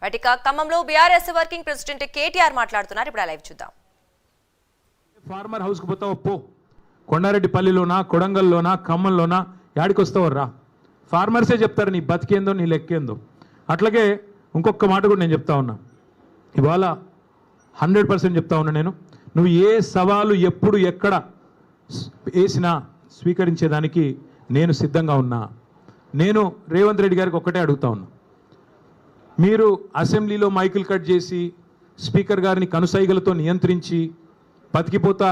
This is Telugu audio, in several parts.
అటిక ఖమ్మంలో బీఆర్ఎస్ వర్కింగ్ ప్రెసిడెంట్ కేటీఆర్ మాట్లాడుతున్నారు. ఇప్పుడు లైవ్ చూద్దాం. ఫార్మర్ హౌస్ కు పోతావు పో, కొండారెడ్డిపల్లిలోనా కొడంగల్లోనా ఖమ్మంలోనా యాడికి వస్తావు రా. ఫార్మర్సే చెప్తారు నీ బతికేందో నీ లెక్కేందో. అట్లాగే ఇంకొక మాట కూడా నేను చెప్తా ఉన్నా, ఇవాళ 100% చెప్తా ఉన్నా, నేను నువ్వు ఏ సవాలు ఎప్పుడు ఎక్కడ వేసినా స్వీకరించేదానికి నేను సిద్ధంగా ఉన్నా. నేను రేవంత్ రెడ్డి గారికి ఒక్కటే అడుగుతా ఉన్నా, మీరు అసెంబ్లీలో మైకులు కట్ చేసి స్పీకర్ గారిని కనుసైగలతో నియంత్రించి బతికిపోతా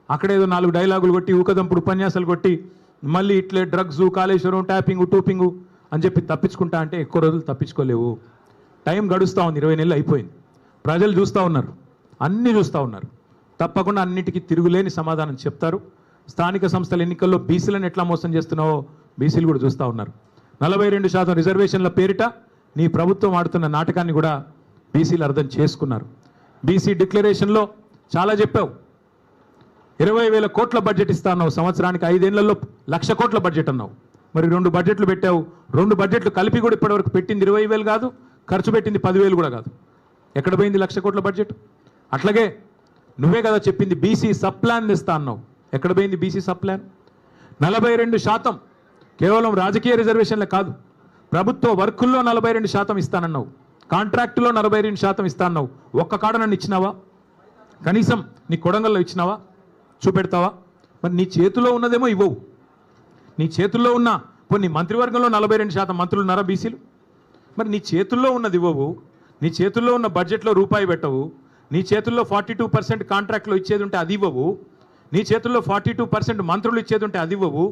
అక్కడేదో 4 డైలాగులు కొట్టి ఊకదంపుడు ఉపన్యాసాలు కొట్టి మళ్ళీ ఇట్లే డ్రగ్స్ కాళేశ్వరం ట్యాపింగు టూపింగు అని చెప్పి తప్పించుకుంటా అంటే ఎక్కువ రోజులు తప్పించుకోలేవు. టైం గడుస్తూ ఉంది, 20 నెలలు అయిపోయింది. ప్రజలు చూస్తూ ఉన్నారు, అన్నీ చూస్తూ ఉన్నారు. తప్పకుండా అన్నిటికీ తిరుగులేని సమాధానం చెప్తారు. స్థానిక సంస్థల ఎన్నికల్లో బీసీలను ఎట్లా మోసం చేస్తున్నావో బీసీలు కూడా చూస్తూ ఉన్నారు. 42% రిజర్వేషన్ల పేరిట నీ ప్రభుత్వం ఆడుతున్న నాటకాన్ని కూడా బీసీలు అర్థం చేసుకున్నారు. బీసీ డిక్లరేషన్లో చాలా చెప్పావు. 20,000 కోట్ల బడ్జెట్ ఇస్తా అన్నావు, సంవత్సరానికి 5 ఏళ్లలో 1,00,000 కోట్ల బడ్జెట్ అన్నావు. మరి 2 బడ్జెట్లు పెట్టావు. 2 బడ్జెట్లు కలిపి కూడా ఇప్పటివరకు పెట్టింది 20,000 కాదు, ఖర్చు పెట్టింది 10,000 కూడా కాదు. ఎక్కడ పోయింది 1,00,000 కోట్ల బడ్జెట్? అట్లాగే నువ్వే కదా చెప్పింది బీసీ సబ్ ప్లాన్ తెస్తా అన్నావు. ఎక్కడ పోయింది బీసీ సబ్ ప్లాన్? 42% కేవలం రాజకీయ రిజర్వేషన్లే కాదు, ప్రభుత్వ వర్కుల్లో 42% ఇస్తానన్నావు, కాంట్రాక్టులో 42% ఇస్తానన్నావు. ఒక్క కాడ నన్ను ఇచ్చినావా? కనీసం నీ కొడంగల్లో ఇచ్చినావా? చూపెడతావా? మరి నీ చేతుల్లో ఉన్నదేమో ఇవ్వవు. నీ చేతుల్లో ఉన్న కొన్ని మంత్రివర్గంలో 42% మంత్రులు ఉన్నారా బీసీలు? మరి నీ చేతుల్లో ఉన్నది ఇవ్వవు. నీ చేతుల్లో ఉన్న బడ్జెట్లో రూపాయి పెట్టవు. నీ చేతుల్లో 42% కాంట్రాక్ట్లో ఇచ్చేది ఉంటే అది ఇవ్వవు. నీ చేతుల్లో 42% మంత్రులు ఇచ్చేది ఉంటే అది ఇవ్వవు.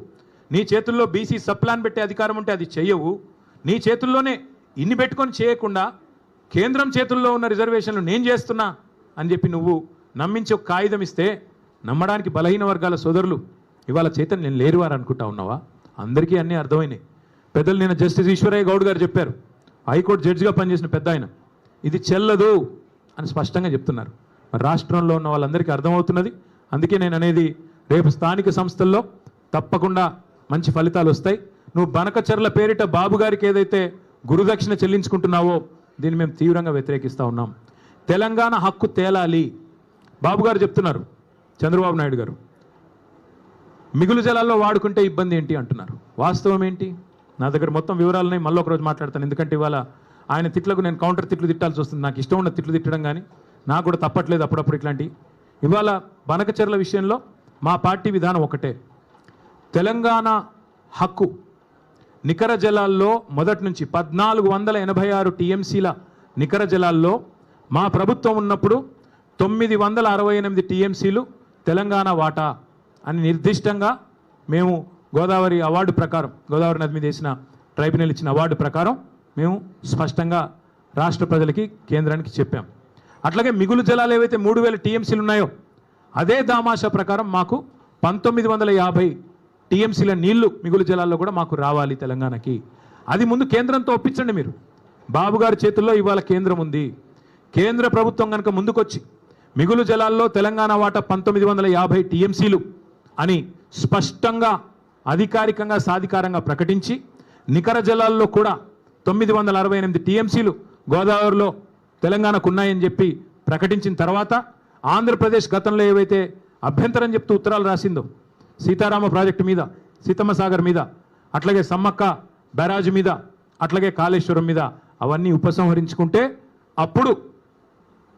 నీ చేతుల్లో బీసీ సబ్ ప్లాన్ పెట్టే అధికారం ఉంటే అది చెయ్యవు. నీ చేతుల్లోనే ఇన్ని పెట్టుకొని చేయకుండా కేంద్రం చేతుల్లో ఉన్న రిజర్వేషన్లు నేను చేస్తున్నా అని చెప్పి నువ్వు నమ్మించి ఒక కాగితం ఇస్తే నమ్మడానికి బలహీన వర్గాల సోదరులు ఇవాళ చైతన్యం లేరు వారు అనుకుంటా ఉన్నావా? అందరికీ అన్నీ అర్థమైనాయి. పెద్దలు నేను జస్టిస్ ఈశ్వరయ్య గౌడ్ గారు చెప్పారు, హైకోర్టు జడ్జిగా పనిచేసిన పెద్ద ఆయన, ఇది చెల్లదు అని స్పష్టంగా చెప్తున్నారు. మరి రాష్ట్రంలో ఉన్న వాళ్ళందరికీ అర్థమవుతున్నది. అందుకే నేను అనేది, రేపు స్థానిక సంస్థల్లో తప్పకుండా మంచి ఫలితాలు వస్తాయి. నువ్వు బనకచర్ల పేరిట బాబు గారికి ఏదైతే గురుదక్షిణ చెల్లించుకుంటున్నావో దీన్ని మేము తీవ్రంగా వ్యతిరేకిస్తూ ఉన్నాం. తెలంగాణ హక్కు తేలాలి. బాబు గారు చెప్తున్నారు, చంద్రబాబు నాయుడు గారు మిగులు జలాల్లో వాడుకుంటే ఇబ్బంది ఏంటి అంటున్నారు. వాస్తవం ఏంటి? నా దగ్గర మొత్తం వివరాలున్నాయి, మళ్ళీ ఒకరోజు మాట్లాడతాను. ఎందుకంటే ఇవాళ ఆయన తిట్లకు నేను కౌంటర్ తిట్లు తిట్టాల్సి వస్తుంది. నాకు ఇష్టం ఉన్న తిట్లు తిట్టడం కానీ నాకు కూడా తప్పట్లేదు అప్పుడప్పుడు ఇట్లాంటివి. ఇవాళ బనకచెర్ల విషయంలో మా పార్టీ విధానం ఒకటే, తెలంగాణ హక్కు నికర జలాల్లో మొదటి నుంచి 1486 టీఎంసీల నికర జలాల్లో మా ప్రభుత్వం ఉన్నప్పుడు 968 టీఎంసీలు తెలంగాణ వాటా అని నిర్దిష్టంగా మేము గోదావరి అవార్డు ప్రకారం, గోదావరి నది మీద వేసిన ట్రైబ్యునల్ ఇచ్చిన అవార్డు ప్రకారం మేము స్పష్టంగా రాష్ట్ర ప్రజలకి కేంద్రానికి చెప్పాం. అట్లాగే మిగులు జలాలు ఏవైతే 3000 టీఎంసీలు ఉన్నాయో అదే దామాషా ప్రకారం మాకు 1950 టీఎంసీల నీళ్లు మిగులు జలాల్లో కూడా మాకు రావాలి తెలంగాణకి. అది ముందు కేంద్రంతో ఒప్పించండి మీరు. బాబు గారి చేతుల్లో ఇవాళ కేంద్రం ఉంది. కేంద్ర ప్రభుత్వం కనుక ముందుకొచ్చి మిగులు జలాల్లో తెలంగాణ వాటా 1950 టీఎంసీలు అని స్పష్టంగా అధికారికంగా సాధికారంగా ప్రకటించి నికర జలాల్లో కూడా 968 టీఎంసీలు గోదావరిలో తెలంగాణకు ఉన్నాయని చెప్పి ప్రకటించిన తర్వాత ఆంధ్రప్రదేశ్ గతంలో ఏవైతే అభ్యంతరం చెప్తూ ఉత్తరాలు రాసిందో సీతారామ ప్రాజెక్టు మీద, సీతమ్మ సాగర్ మీద, అట్లాగే సమ్మక్క బ్యారాజ్ మీద, అట్లాగే కాళేశ్వరం మీద అవన్నీ ఉపసంహరించుకుంటే అప్పుడు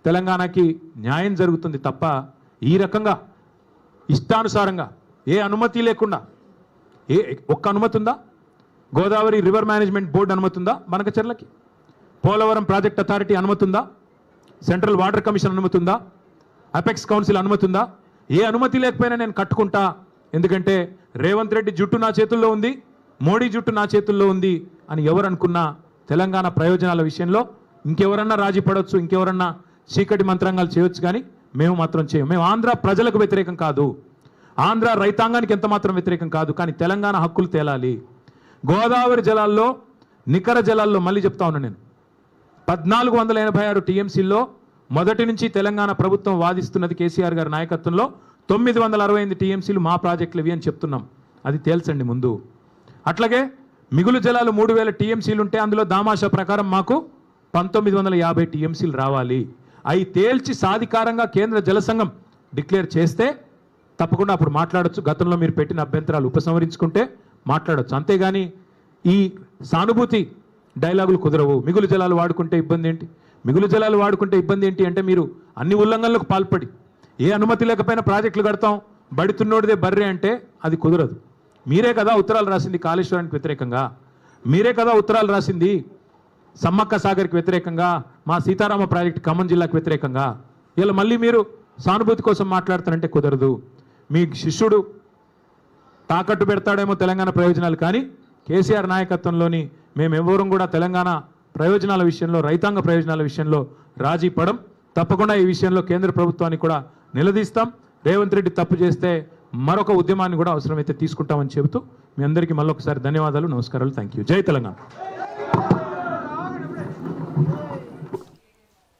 తెలంగాణకి న్యాయం జరుగుతుంది తప్ప ఈ రకంగా ఇష్టానుసారంగా ఏ అనుమతి లేకుండా, ఒక్క అనుమతి ఉందా? గోదావరి రివర్ మేనేజ్మెంట్ బోర్డు అనుమతి ఉందా బనకచెర్లకి? పోలవరం ప్రాజెక్ట్ అథారిటీ అనుమతి ఉందా? సెంట్రల్ వాటర్ కమిషన్ అనుమతి ఉందా? అపెక్స్ కౌన్సిల్ అనుమతి ఉందా? ఏ అనుమతి లేకపోయినా నేను కట్టుకుంటా, ఎందుకంటే రేవంత్ రెడ్డి జుట్టు నా చేతుల్లో ఉంది, మోడీ జుట్టు నా చేతుల్లో ఉంది అని ఎవరు అనుకున్నా తెలంగాణ ప్రయోజనాల విషయంలో ఇంకెవరన్నా రాజీ పడవచ్చు, ఇంకెవరన్నా చీకటి మంత్రాంగాలు చేయొచ్చు, కానీ మేము మాత్రం చేయం. మేము ఆంధ్ర ప్రజలకు వ్యతిరేకం కాదు, ఆంధ్ర రైతాంగానికి ఎంత మాత్రం వ్యతిరేకం కాదు, కానీ తెలంగాణ హక్కులు తేలాలి. గోదావరి జలాల్లో నికర జలాల్లో మళ్ళీ చెప్తా ఉన్నా నేను, 1486 టీఎంసీల్లో మొదటి నుంచి తెలంగాణ ప్రభుత్వం వాదిస్తున్నది కేసీఆర్ గారి నాయకత్వంలో 968 టీఎంసీలు మా ప్రాజెక్టులు ఇవి అని చెప్తున్నాం. అది తేల్చండి ముందు. అట్లాగే మిగులు జలాలు 3000 టీఎంసీలు ఉంటే అందులో దామాషా ప్రకారం మాకు 1950 టీఎంసీలు రావాలి. అవి తేల్చి సాధికారంగా కేంద్ర జలసంఘం డిక్లేర్ చేస్తే తప్పకుండా అప్పుడు మాట్లాడొచ్చు. గతంలో మీరు పెట్టిన అభ్యంతరాలు ఉపసంహరించుకుంటే మాట్లాడొచ్చు. అంతేగాని ఈ సానుభూతి డైలాగులు కుదరవు. మిగులు జలాలు వాడుకుంటే ఇబ్బంది ఏంటి, మిగులు జలాలు వాడుకుంటే ఇబ్బంది ఏంటి అంటే మీరు అన్ని ఉల్లంఘనలకు పాల్పడి ఏ అనుమతి లేకపోయినా ప్రాజెక్టులు కడతాం, బడితున్నోడిదే బర్రె అంటే అది కుదరదు. మీరే కదా ఉత్తరాలు రాసింది కాళేశ్వరానికి వ్యతిరేకంగా, మీరే కదా ఉత్తరాలు రాసింది సమ్మక్క సాగర్కి వ్యతిరేకంగా, మా సీతారామ ప్రాజెక్టు ఖమ్మం జిల్లాకు వ్యతిరేకంగా. ఇలా మళ్ళీ మీరు సానుభూతి కోసం మాట్లాడతారంటే కుదరదు. మీ శిష్యుడు తాకట్టు పెడతాడేమో తెలంగాణ ప్రయోజనాలు, కానీ కేసీఆర్ నాయకత్వంలోని మేమెవరం కూడా తెలంగాణ ప్రయోజనాల విషయంలో, రైతాంగ ప్రయోజనాల విషయంలో రాజీ పడం. తప్పకుండా ఈ విషయంలో కేంద్ర ప్రభుత్వాన్ని కూడా నిలదీస్తాం. రేవంత్ రెడ్డి తప్పు చేస్తే మరొక ఉద్యమాన్ని కూడా అవసరమైతే తీసుకుంటామని చెబుతూ మీ అందరికీ మళ్ళొకసారి ధన్యవాదాలు, నమస్కారాలు. Thank you. జై తెలంగాణ.